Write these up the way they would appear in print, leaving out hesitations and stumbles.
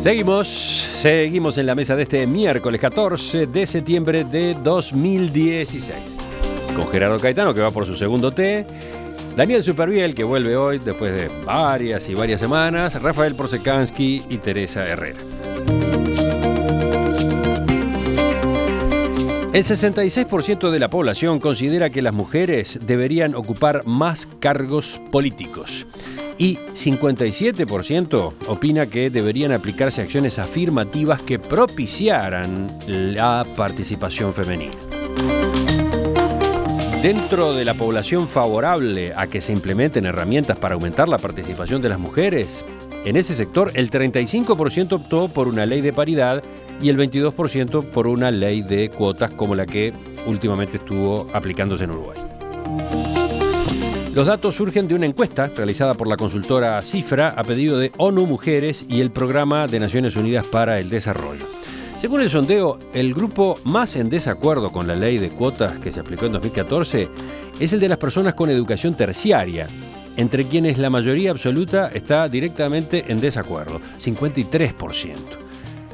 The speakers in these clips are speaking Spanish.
Seguimos en la mesa de este miércoles 14 de septiembre de 2016. Con Gerardo Caetano, que va por su segundo té. Daniel Superviel, que vuelve hoy después de varias semanas. Rafael Prosecansky y Teresa Herrera. El 66% de la población considera que las mujeres deberían ocupar más cargos políticos. Y 57% opina que deberían aplicarse acciones afirmativas que propiciaran la participación femenina. Dentro de la población favorable a que se implementen herramientas para aumentar la participación de las mujeres, en ese sector el 35% optó por una ley de paridad y el 22% por una ley de cuotas como la que últimamente estuvo aplicándose en Uruguay. Los datos surgen de una encuesta realizada por la consultora Cifra a pedido de ONU Mujeres y el Programa de Naciones Unidas para el Desarrollo. Según el sondeo, el grupo más en desacuerdo con la ley de cuotas que se aplicó en 2014 es el de las personas con educación terciaria, entre quienes la mayoría absoluta está directamente en desacuerdo, 53%.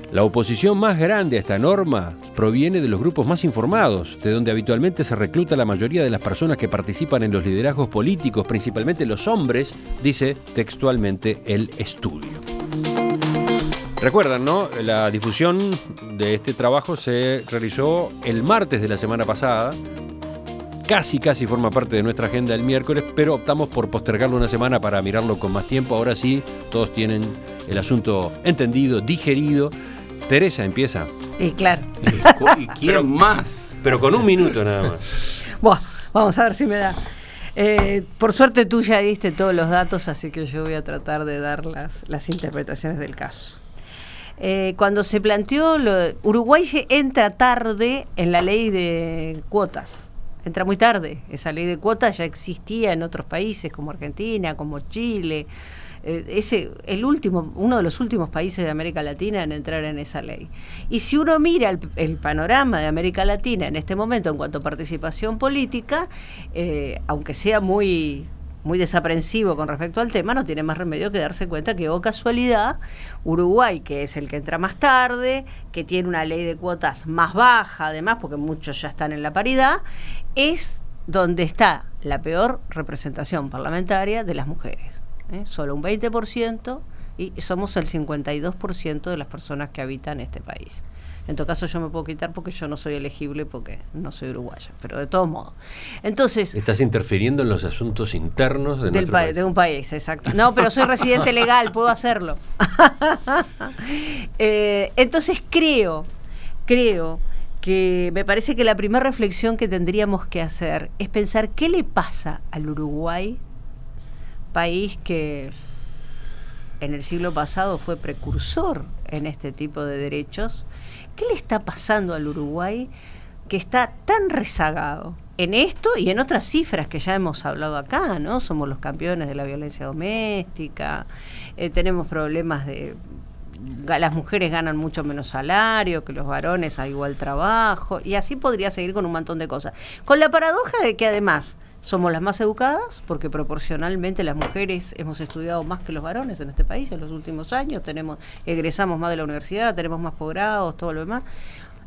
La oposición más grande a esta norma proviene de los grupos más informados, de donde habitualmente se recluta la mayoría de las personas que participan en los liderazgos políticos, principalmente los hombres, dice textualmente el estudio. Recuerdan, ¿no? La difusión de este trabajo se realizó el martes de la semana pasada. Casi forma parte de nuestra agenda el miércoles, pero optamos por postergarlo una semana para mirarlo con más tiempo. Ahora sí, todos tienen el asunto entendido, digerido. Teresa empieza. Claro. ¿Y quién más? Pero con un minuto nada más. Buah, vamos a ver si me da. Por suerte tú ya diste todos los datos, así que yo voy a tratar de dar las interpretaciones del caso. Cuando se planteó, Uruguay entra tarde en la ley de cuotas. Entra muy tarde. Esa ley de cuotas ya existía en otros países como Argentina, como Chile. Uno de los últimos países de América Latina en entrar en esa ley. Y si uno mira el panorama de América Latina en este momento en cuanto a participación política, aunque sea muy desaprensivo con respecto al tema, no tiene más remedio que darse cuenta que, oh casualidad, Uruguay, que es el que entra más tarde, que tiene una ley de cuotas más baja, además, porque muchos ya están en la paridad, es donde está la peor representación parlamentaria de las mujeres. Solo un 20% y somos el 52% de las personas que habitan este país. En todo caso yo me puedo quitar porque yo no soy elegible porque no soy uruguaya, pero de todos modos. Entonces, estás interfiriendo en los asuntos internos de nuestro país. De un país, exacto. No, pero soy residente legal, puedo hacerlo. Entonces creo que me parece que la primera reflexión que tendríamos que hacer es pensar qué le pasa al Uruguay, país que en el siglo pasado fue precursor en este tipo de derechos. ¿Qué le está pasando al Uruguay que está tan rezagado en esto y en otras cifras que ya hemos hablado acá, ¿no? Somos los campeones de la violencia doméstica, tenemos problemas las mujeres ganan mucho menos salario que los varones a igual trabajo, y así podría seguir con un montón de cosas. Con la paradoja de que además somos las más educadas, porque proporcionalmente las mujeres hemos estudiado más que los varones en este país en los últimos años, egresamos más de la universidad, tenemos más posgrados, todo lo demás.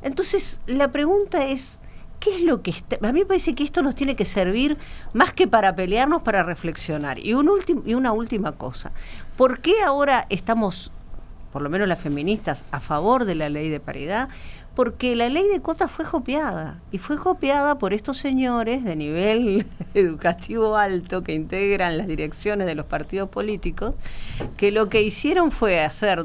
Entonces, la pregunta es, ¿qué es lo que está? A mí me parece que esto nos tiene que servir más que para pelearnos, para reflexionar. Y una última cosa, ¿por qué ahora estamos, por lo menos las feministas, a favor de la ley de paridad? Porque la ley de cuotas fue copiada, y fue copiada por estos señores de nivel educativo alto que integran las direcciones de los partidos políticos, que lo que hicieron fue hacer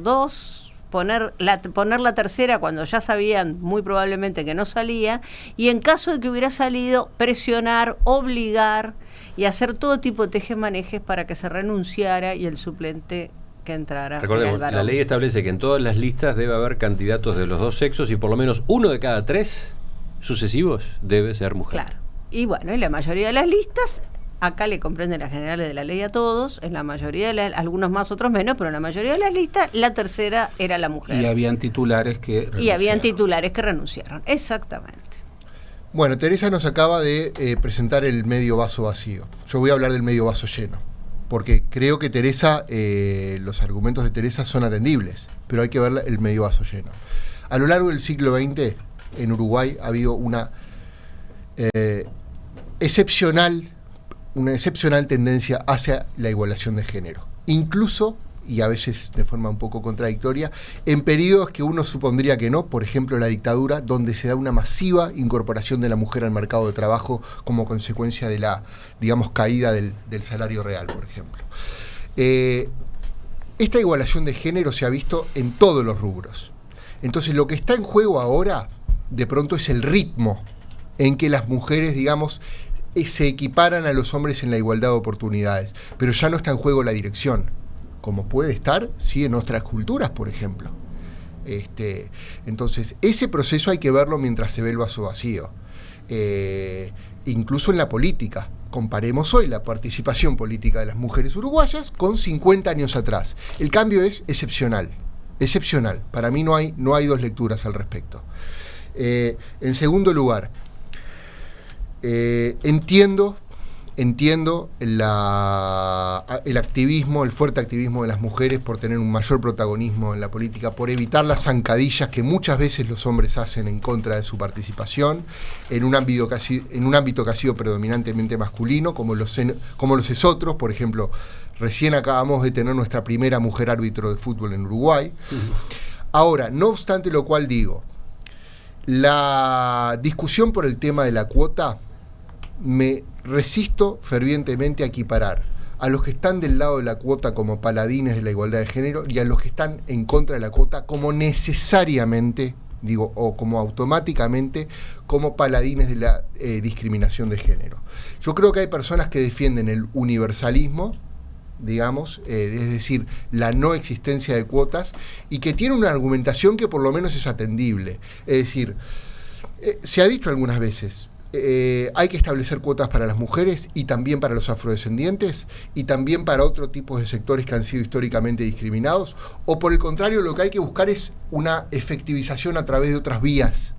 poner la tercera cuando ya sabían muy probablemente que no salía, y en caso de que hubiera salido, presionar, obligar y hacer todo tipo de tejemanejes para que se renunciara y el suplente que entrara. Recordemos, la ley establece que en todas las listas debe haber candidatos de los dos sexos y por lo menos uno de cada 3 sucesivos debe ser mujer. Claro. Y bueno, en la mayoría de las listas, acá le comprenden las generales de la ley a todos, en la mayoría de algunos más, otros menos, pero en la mayoría de las listas, la tercera era la mujer. Y habían titulares que renunciaron. Exactamente. Bueno, Teresa nos acaba de presentar el medio vaso vacío. Yo voy a hablar del medio vaso lleno. porque creo que Teresa, los argumentos de Teresa son atendibles, pero hay que ver el medio vaso lleno. A lo largo del siglo XX, en Uruguay ha habido una excepcional tendencia hacia la igualación de género. Incluso, y a veces de forma un poco contradictoria, en periodos que uno supondría que no, por ejemplo la dictadura, donde se da una masiva incorporación de la mujer al mercado de trabajo como consecuencia de la, digamos, caída del salario real, por ejemplo. Esta igualación de género se ha visto en todos los rubros. Entonces lo que está en juego ahora, de pronto, es el ritmo en que las mujeres, digamos, se equiparan a los hombres en la igualdad de oportunidades, pero ya no está en juego la dirección, como puede estar, sí, en otras culturas, por ejemplo. Entonces, ese proceso hay que verlo mientras se ve el vaso vacío. Incluso en la política. Comparemos hoy la participación política de las mujeres uruguayas con 50 años atrás. El cambio es excepcional. Excepcional. Para mí no hay dos lecturas al respecto. En segundo lugar, entiendo el activismo, el fuerte activismo de las mujeres por tener un mayor protagonismo en la política, por evitar las zancadillas que muchas veces los hombres hacen en contra de su participación en un ámbito que ha sido predominantemente masculino, como los es otros. Por ejemplo, recién acabamos de tener nuestra primera mujer árbitro de fútbol en Uruguay. Ahora, no obstante lo cual digo, la discusión por el tema de la cuota, me resisto fervientemente a equiparar a los que están del lado de la cuota como paladines de la igualdad de género y a los que están en contra de la cuota como necesariamente, digo, o como automáticamente, como paladines de la discriminación de género. Yo creo que hay personas que defienden el universalismo, digamos, es decir, la no existencia de cuotas, y que tienen una argumentación que por lo menos es atendible. Es decir, se ha dicho algunas veces, hay que establecer cuotas para las mujeres y también para los afrodescendientes y también para otros tipos de sectores que han sido históricamente discriminados, o por el contrario, lo que hay que buscar es una efectivización a través de otras vías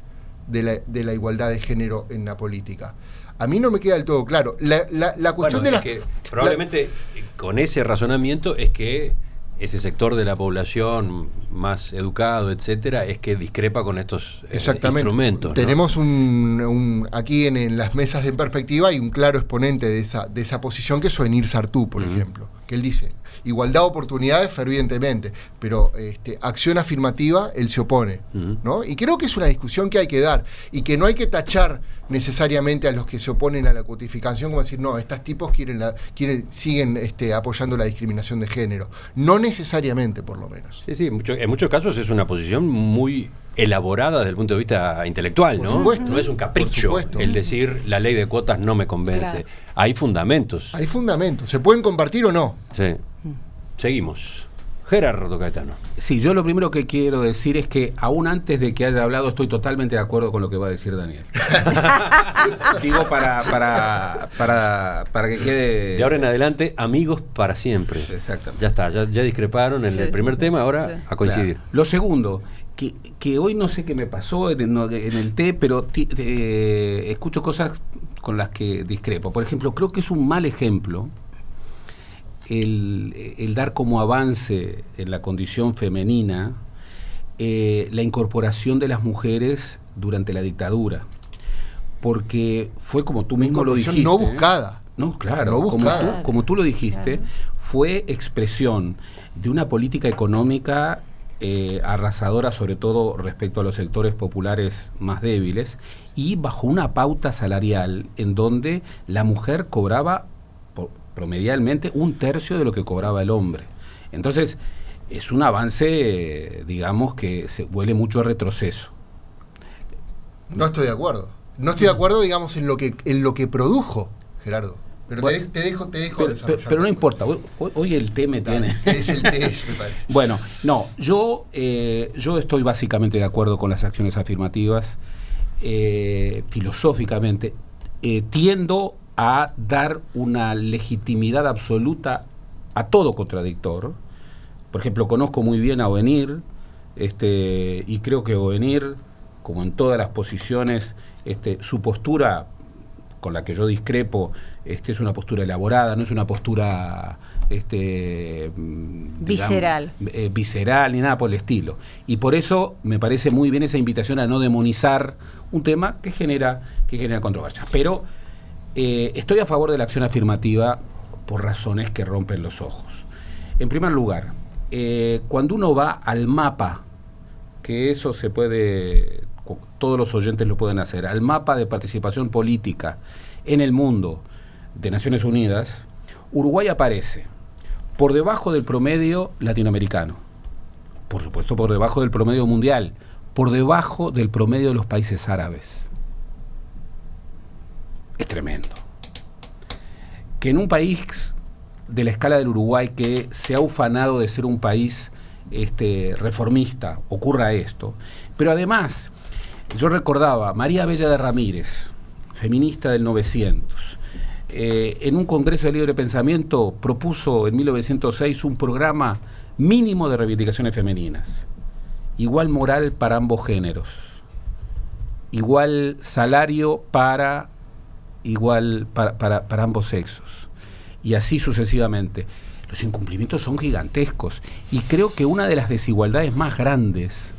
de la igualdad de género en la política. A mí no me queda del todo claro. La cuestión de que probablemente con ese razonamiento es que ese sector de la población más educado, etcétera, es que discrepa con estos instrumentos, ¿no? Tenemos aquí en las mesas de perspectiva hay un claro exponente de esa posición, que es Oenir Sartú, por ejemplo, que él dice, igualdad de oportunidades fervientemente, pero acción afirmativa, él se opone, ¿no? Y creo que es una discusión que hay que dar, y que no hay que tachar necesariamente a los que se oponen a la codificación como decir, no, estos tipos siguen apoyando la discriminación de género. No necesariamente, por lo menos. Sí, en muchos casos es una posición muy elaborada desde el punto de vista intelectual, ¿no? Por supuesto, no es un capricho el decir la ley de cuotas no me convence. Claro. Hay fundamentos. Hay fundamentos. ¿Se pueden compartir o no? Sí. Seguimos. Gerardo Caetano. Sí, yo lo primero que quiero decir es que aún antes de que haya hablado estoy totalmente de acuerdo con lo que va a decir Daniel. Digo para que quede... De ahora en adelante, amigos para siempre. Exactamente. Ya está, ya discreparon en el primer tema, ahora a coincidir. Claro. Lo segundo, que hoy no sé qué me pasó en el té, pero escucho cosas con las que discrepo. Por ejemplo, creo que es un mal ejemplo el dar como avance en la condición femenina la incorporación de las mujeres durante la dictadura, porque fue como tú mismo lo dijiste, no buscada. No, claro, no buscada. Como tú lo dijiste, claro. Fue expresión de una política económica arrasadora, sobre todo respecto a los sectores populares más débiles, y bajo una pauta salarial en donde la mujer cobraba promedialmente 1/3 de lo que cobraba el hombre. Entonces, es un avance, digamos, que se huele mucho a retroceso. No estoy de acuerdo. No estoy de acuerdo, digamos, en lo que produjo, Gerardo. Pero bueno, te dejo pero no importa, hoy el té me tiene. Es el té, me parece. Bueno, no, yo estoy básicamente de acuerdo con las acciones afirmativas. Filosóficamente, tiendo a dar una legitimidad absoluta a todo contradictor. Por ejemplo, conozco muy bien a Oenir, y creo que Oenir, como en todas las posiciones, su postura con la que yo discrepo, es una postura elaborada, no es una postura visceral. Visceral ni nada por el estilo. Y por eso me parece muy bien esa invitación a no demonizar un tema que genera controversias. Pero estoy a favor de la acción afirmativa por razones que rompen los ojos. En primer lugar, cuando uno va al mapa, que eso se puede, todos los oyentes lo pueden hacer, al mapa de participación política en el mundo de Naciones Unidas, Uruguay aparece por debajo del promedio latinoamericano, por supuesto por debajo del promedio mundial, por debajo del promedio de los países árabes. Es tremendo. Que en un país de la escala del Uruguay, que se ha ufanado de ser un país reformista, ocurra esto. Pero además, yo recordaba, María Bella de Ramírez, feminista del 900, en un congreso de libre pensamiento propuso en 1906 un programa mínimo de reivindicaciones femeninas, igual moral para ambos géneros, igual salario para ambos sexos, y así sucesivamente. Los incumplimientos son gigantescos, y creo que una de las desigualdades más grandes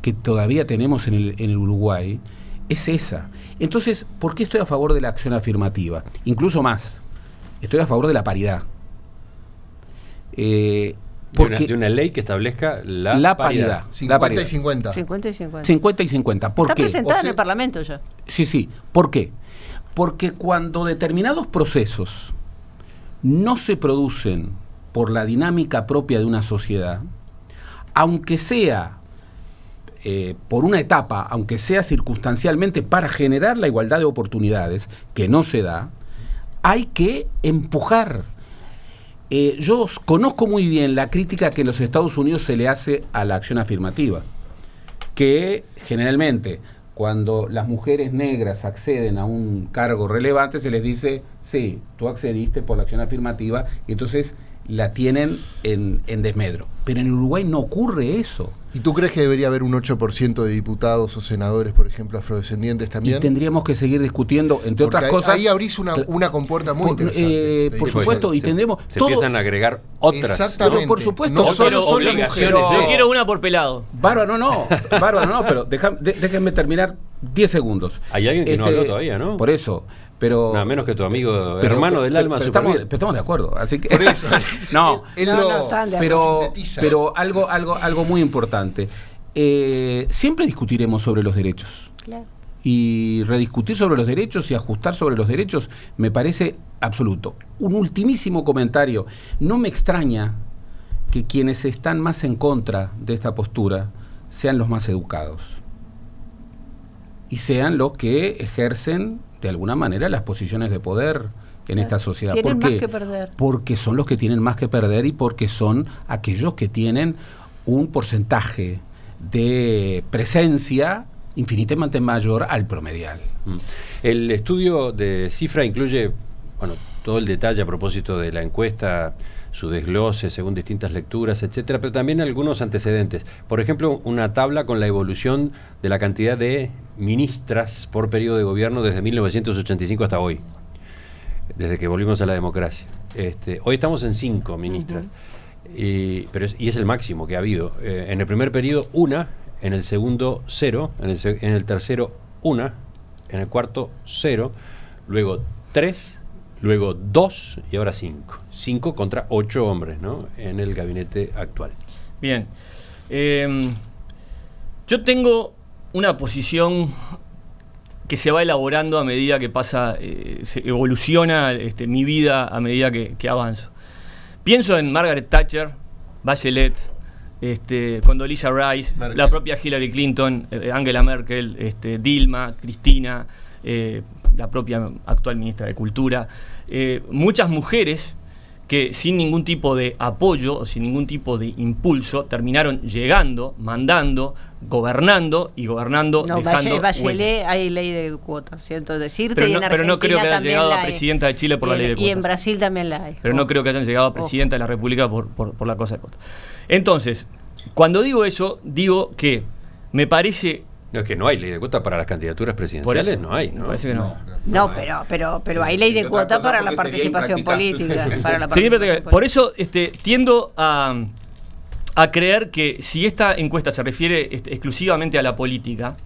que todavía tenemos en el Uruguay es esa. Entonces, ¿por qué estoy a favor de la acción afirmativa? Incluso más, estoy a favor de la paridad. De una ley que establezca la paridad. 50 y 50. 50 y 50. 50 y 50. ¿Por qué? Está presentada en el Parlamento ya. Sí. ¿Por qué? Porque cuando determinados procesos no se producen por la dinámica propia de una sociedad, aunque sea por una etapa, aunque sea circunstancialmente para generar la igualdad de oportunidades, que no se da, hay que empujar. Yo conozco muy bien la crítica que en los Estados Unidos se le hace a la acción afirmativa, que generalmente cuando las mujeres negras acceden a un cargo relevante se les dice, sí, tú accediste por la acción afirmativa, y entonces la tienen en desmedro. Pero en Uruguay no ocurre eso. ¿Y tú crees que debería haber un 8% de diputados o senadores, por ejemplo, afrodescendientes también? Y tendríamos que seguir discutiendo, entre porque otras cosas. Ahí abrís una compuerta muy interesante. Por supuesto, y tendremos. Se empiezan a agregar otras. Exactamente. Por supuesto. No solo son las obligaciones. mujeres. Yo quiero una por pelado. Bárbaro, no, pero déjenme terminar 10 segundos. Hay alguien que no habló todavía, ¿no? Por eso. Pero, nada menos que tu amigo, hermano del alma. Pero estamos de acuerdo, así que Por eso. no, pero algo muy importante. Siempre discutiremos sobre los derechos. Claro. Y rediscutir sobre los derechos y ajustar sobre los derechos me parece absoluto. Un ultimísimo comentario. No me extraña que quienes están más en contra de esta postura sean los más educados y sean los que ejercen de alguna manera las posiciones de poder en esta sociedad. Tienen ¿Por qué? más que perder. Porque son los que tienen más que perder y porque son aquellos que tienen un porcentaje de presencia infinitamente mayor al promedial. El estudio de Cifra incluye, todo el detalle a propósito de la encuesta, su desglose según distintas lecturas, etcétera, pero también algunos antecedentes. Por ejemplo, una tabla con la evolución de la cantidad de ministras por periodo de gobierno desde 1985 hasta hoy, desde que volvimos a la democracia. Hoy estamos en 5 ministras. Y es el máximo que ha habido. En el primer periodo, 1, en el segundo, 0, en el tercero, 1, en el cuarto, 0, luego 3, luego 2 y ahora 5. 5 contra 8 hombres, ¿no? En el gabinete actual. Bien. Yo tengo una posición que se va elaborando a medida que pasa, se evoluciona mi vida a medida que avanzo. Pienso en Margaret Thatcher, Bachelet, Condoleezza Rice, la propia Hillary Clinton, Angela Merkel, Dilma, Cristina, la propia actual ministra de Cultura. Muchas mujeres que sin ningún tipo de apoyo o sin ningún tipo de impulso terminaron llegando, mandando, gobernando y gobernando, dejando Bachelet hay ley de cuotas, siento decirte, pero y en no, Argentina pero no creo que hayan llegado a hay. presidenta de Chile por la ley de cuotas. Y en Brasil también la hay. Pero no creo que hayan llegado a presidenta de la República por la cosa de cuotas. Entonces, cuando digo eso, digo que me parece No, es que no hay ley de cuota para las candidaturas presidenciales, no hay, ¿no? Parece que no. No, pero hay ley de cuota para la participación política. Por eso tiendo a creer que si esta encuesta se refiere exclusivamente a la política,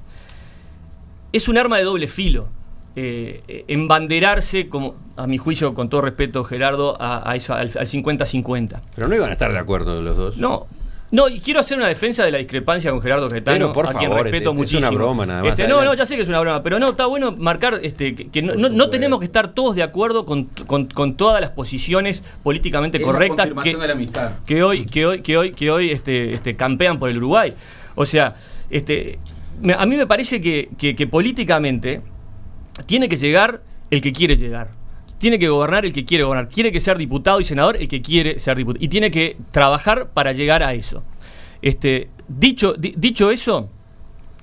es un arma de doble filo. Embanderarse, como a mi juicio, con todo respeto, Gerardo, a eso, al 50-50. Pero no iban a estar de acuerdo los dos. No, y quiero hacer una defensa de la discrepancia con Gerardo Caetano, por a quien favor, respeto muchísimo. Es una broma nada más. No, ya sé que es una broma, pero no, está bueno marcar que no tenemos que estar todos de acuerdo con todas las posiciones políticamente correctas que hoy campean por el Uruguay. O sea, a mí me parece que políticamente tiene que llegar el que quiere llegar. Tiene que gobernar el que quiere gobernar. Tiene que ser diputado y senador el que quiere ser diputado. Y tiene que trabajar para llegar a eso. Dicho eso,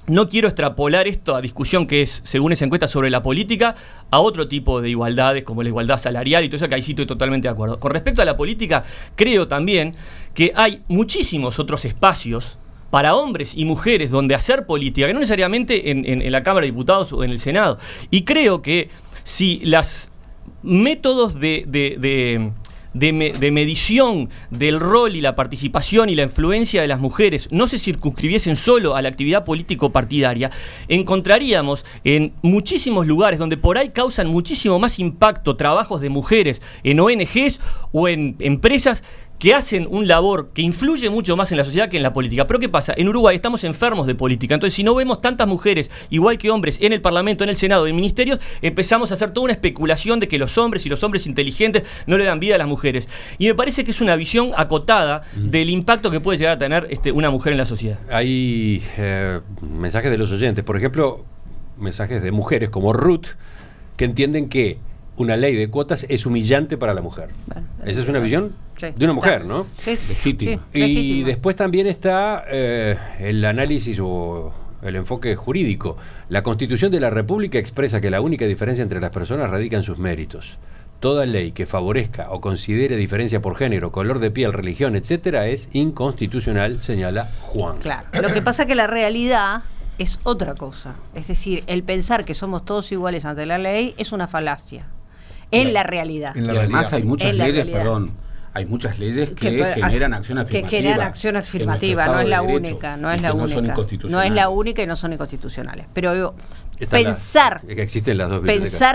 no quiero extrapolar esto a discusión que es, según esa encuesta, sobre la política, a otro tipo de igualdades, como la igualdad salarial y todo eso, que ahí sí estoy totalmente de acuerdo. Con respecto a la política, creo también que hay muchísimos otros espacios para hombres y mujeres donde hacer política, que no necesariamente en la Cámara de Diputados o en el Senado. Y creo que si las métodos de medición del rol y la participación y la influencia de las mujeres no se circunscribiesen solo a la actividad político-partidaria, encontraríamos en muchísimos lugares donde por ahí causan muchísimo más impacto trabajos de mujeres en ONGs o en empresas que hacen un labor que influye mucho más en la sociedad que en la política. Pero ¿qué pasa? En Uruguay estamos enfermos de política. Entonces, si no vemos tantas mujeres, igual que hombres, en el Parlamento, en el Senado, en ministerios, empezamos a hacer toda una especulación de que los hombres y los hombres inteligentes no le dan vida a las mujeres. Y me parece que es una visión acotada del impacto que puede llegar a tener una mujer en la sociedad. Hay mensajes de los oyentes, por ejemplo, mensajes de mujeres como Ruth, que entienden que una ley de cuotas es humillante para la mujer. Bueno, esa es una visión de una mujer, ¿no? Sí, legítima. Y legítima. Después también está el análisis o el enfoque jurídico. La Constitución de la República expresa que la única diferencia entre las personas radica en sus méritos. Toda ley que favorezca o considere diferencia por género, color de piel, religión, etcétera, es inconstitucional, señala Juan. Claro. Lo que pasa es que la realidad es otra cosa. Es decir, el pensar que somos todos iguales ante la ley es una falacia. En la realidad. Y además hay muchas leyes, hay muchas leyes que generan acción afirmativa. Que generan acción afirmativa, no es la única, no es la única. No es la única y no son inconstitucionales. Pero pensar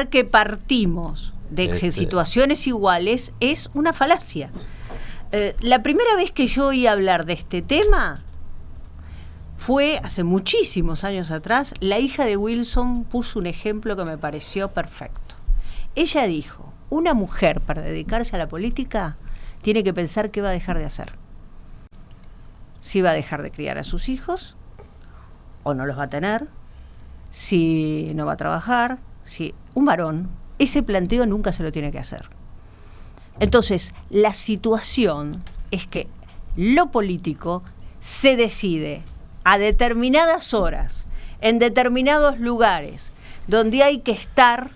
que partimos de situaciones iguales es una falacia. La primera vez que yo oí hablar de este tema fue hace muchísimos años atrás. La hija de Wilson puso un ejemplo que me pareció perfecto. Ella dijo, una mujer para dedicarse a la política tiene que pensar qué va a dejar de hacer. Si va a dejar de criar a sus hijos, o no los va a tener, si no va a trabajar, si un varón, ese planteo nunca se lo tiene que hacer. Entonces, la situación es que lo político se decide a determinadas horas, en determinados lugares, donde hay que estar,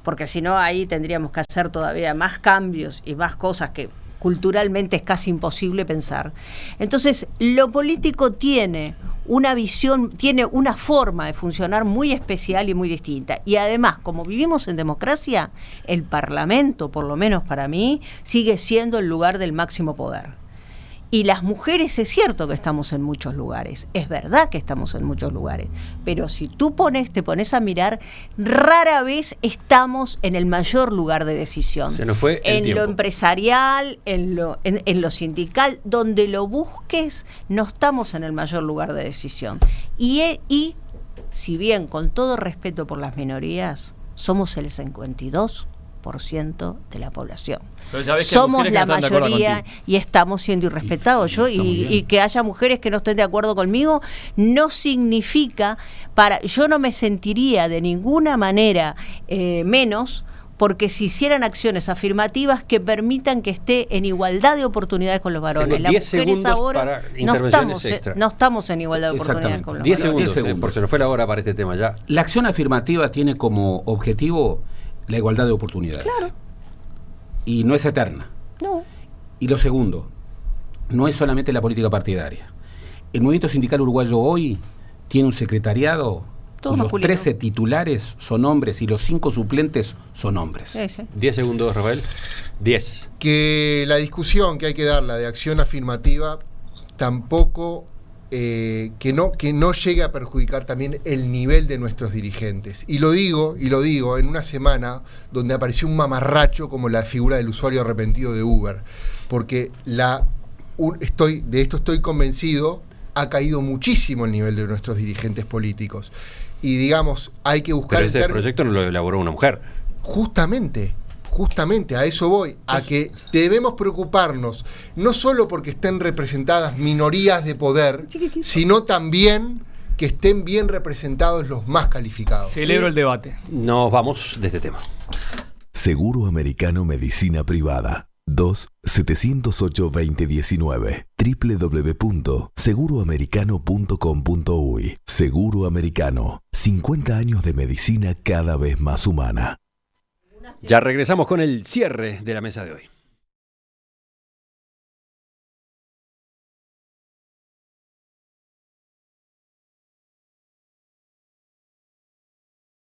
porque si no ahí tendríamos que hacer todavía más cambios y más cosas que culturalmente es casi imposible pensar. Entonces, lo político tiene una visión, tiene una forma de funcionar muy especial y muy distinta. Y además, como vivimos en democracia, el Parlamento, por lo menos para mí, sigue siendo el lugar del máximo poder. Y las mujeres, es cierto que estamos en muchos lugares, es verdad que estamos en muchos lugares, pero si tú te pones a mirar, rara vez estamos en el mayor lugar de decisión. Se nos fue el tiempo. Lo empresarial, en lo sindical, donde lo busques, no estamos en el mayor lugar de decisión. Y si bien, con todo respeto por las minorías, somos el 52% de la población. Somos la mayoría y estamos siendo irrespetados. Y que haya mujeres que no estén de acuerdo conmigo no significa yo no me sentiría de ninguna manera menos, porque si hicieran acciones afirmativas que permitan que esté en igualdad de oportunidades con los varones. Las mujeres ahora no estamos en igualdad de oportunidades con los varones. 10 segundos, porque se nos fue la hora para este tema ya. La acción afirmativa tiene como objetivo la igualdad de oportunidades. Claro. Y no es eterna. No. Y lo segundo, no es solamente la política partidaria. El movimiento sindical uruguayo hoy tiene un secretariado Todo cuyos masculino. 13 titulares son hombres y los 5 suplentes son hombres. Sí, sí. 10 segundos, Rafael. 10. Que la discusión que hay que darla de acción afirmativa tampoco que no llegue a perjudicar también el nivel de nuestros dirigentes. Y lo digo en una semana donde apareció un mamarracho como la figura del usuario arrepentido de Uber, porque estoy convencido, ha caído muchísimo el nivel de nuestros dirigentes políticos. Y digamos, hay que buscar Pero ese proyecto no lo elaboró una mujer. Justamente a eso voy, a que debemos preocuparnos, no solo porque estén representadas minorías de poder, sino también que estén bien representados los más calificados. Celebro el debate. Nos vamos de este tema. Seguro Americano Medicina Privada. 2-708-2019. www.seguroamericano.com.uy. Seguro Americano. 50 años de medicina cada vez más humana. Ya regresamos con el cierre de la mesa de hoy.